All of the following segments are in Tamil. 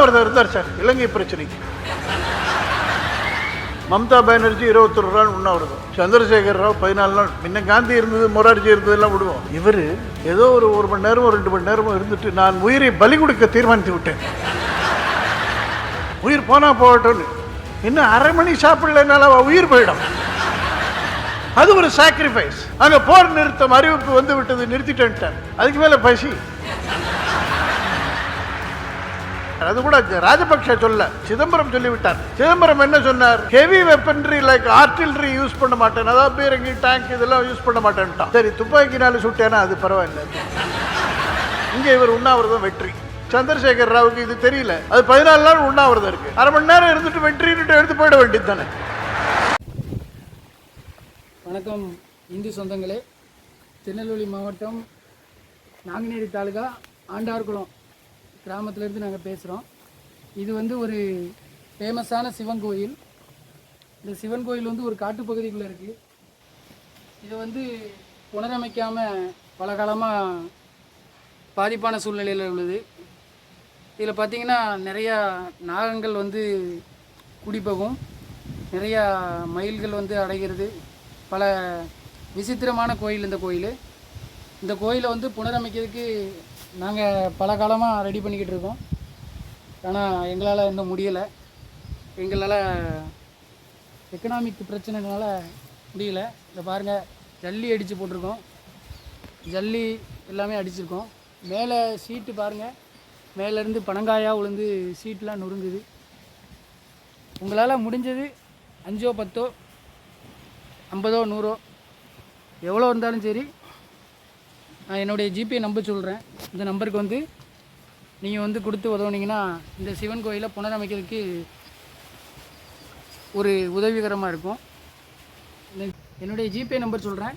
உண்ணாவிரதம் இருந்தார் சார் இலங்கை பிரச்சனைக்கு. மம்தா பானர்ஜி 21 நாள் உண்ணாவிரதம், சந்திரசேகர் ராவ் 14 நாள். முன்ன காந்தி இருந்தது, மொரார்ஜி இருந்ததெல்லாம் விடுவோம். இவர் ஏதோ ஒரு மணி நேரமோ 2 மணி நேரமோ இருந்துட்டு நான் உயிரை பலி கொடுக்க தீர்மானித்து விட்டேன். உயிர் போனா போகட்டும்னு. இன்னும் அரை மணி சாப்பிடலனால உயிர் போயிடும். அது ஒரு சாக்ரிஃபைஸ். அங்க போர் நிறுத்தம் அறிவிப்பு வந்து விட்டது, நிறுத்திட்டேன். அதுக்கு மேல பசி. அது கூட ராஜபக்ஷ சொல்ல, சிதம்பரம் சொல்லிவிட்டார். சிதம்பரம் என்ன சொன்னார்? Heavy weaponry like artillery use பண்ண மாட்டேன், அதாவது பீரங்கி டேங்க் இதெல்லாம் யூஸ் பண்ண மாட்டேன்ட்டான். சரி, துப்பாக்கினால சுட்டேனா அது பரவாயில்ல. இங்க இவர் உண்ணாவிரதம் வெற்றி. சந்திரசேகர் ராவுக்கு இது தெரியல. அது 14 நாள் உண்ணாவிரதம் இருக்கு. அரை மணி நேரம் இருந்துட்டு வெற்றிட்டு எடுத்து போயிட வேண்டியது தானே. வணக்கம் இந்து சொந்தங்களே. திருநெல்வேலி மாவட்டம் நாங்குநேரி தாலுகா ஆண்டார்குளம் கிராமத்திலேருந்து நாங்கள் பேசுகிறோம். இது வந்து ஒரு ஃபேமஸான சிவன் கோயில். இந்த சிவன் கோயில் வந்து ஒரு காட்டுப்பகுதிக்குள்ளே இருக்குது. இதை வந்து புனரமைக்காமல் பல காலமாக பாதிப்பான சூழ்நிலையில் உள்ளது. இதில் பார்த்திங்கன்னா நிறையா நாகங்கள் வந்து குடிபோகும், நிறையா மயில்கள் வந்து அடைகிறது. பல விசித்திரமான கோயில் இந்த கோயில். இந்த கோயிலை வந்து புனரமைக்கிறதுக்கு நாங்கள் பல காலமாக ரெடி பண்ணிக்கிட்டு இருக்கோம். ஆனால் எங்களால் இன்னும் முடியலை. எங்களால் எக்கனாமிக் பிரச்சனைனால முடியலை. இதை பாருங்கள், ஜல்லி அடித்து போட்டிருக்கோம். ஜல்லி எல்லாமே அடிச்சிருக்கோம். மேலே சீட்டு பாருங்கள், மேலேருந்து பனங்காயாக விழுந்து சீட்டெலாம் நொறுங்குது. உங்களால் முடிஞ்சது 5 10 50 100 எவ்வளோ இருந்தாலும் சரி, நான் என்னுடைய ஜிபே நம்பர் சொல்கிறேன். இந்த நம்பருக்கு வந்து நீங்கள் வந்து கொடுத்து உதவுனீங்கன்னா இந்த சிவன் கோயிலை புனரமைக்கிறதுக்கு ஒரு உதவிகரமாக இருக்கும். என்னுடைய ஜிபே நம்பர் சொல்கிறேன்.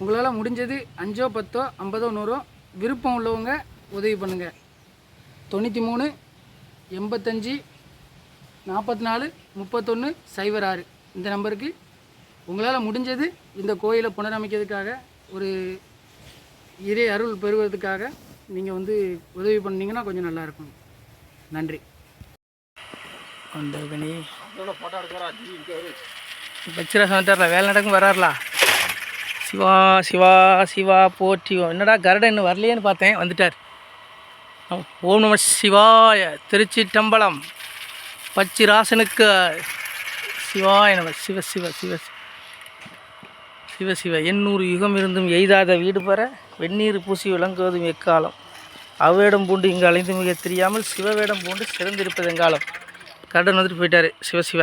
உங்களால் முடிஞ்சது 5 10 50 100 விருப்பம் உள்ளவங்க உதவி பண்ணுங்கள். 93 85 44 31 06 இந்த நம்பருக்கு உங்களால் முடிஞ்சது இந்த கோயிலை புனரமைக்கிறதுக்காக, ஒரு இறை அருள் பெறுவதற்காக நீங்கள் வந்து உதவி பண்ணிங்கன்னா கொஞ்சம் நல்லாயிருக்கும். நன்றி. பச்சிரா சமத்தார்ல வேலை நடக்கும் வராருலா. சிவா சிவா சிவா போற்றி. என்னடா கருடன் இன்னும் வரலையேன்னு பார்த்தேன், வந்துட்டார். ஓம் நம சிவாய. திருச்சிற்றம்பலம். பச்சிராசனுக்கு சிவாய நம. சிவ சிவ சிவ சிவ சிவ. 800 யுகம் இருந்தும் எய்தாத வீடு பெற வெந்நீர் பூசி விளங்குவதும் எக்காலம். அவ்வேடம் பூண்டு இங்கு அலைந்து மிக தெரியாமல் சிவவேடம் பூண்டு சிறந்திருப்பது எங்காலம். கடன் வந்துட்டு போயிட்டார். சிவ சிவ.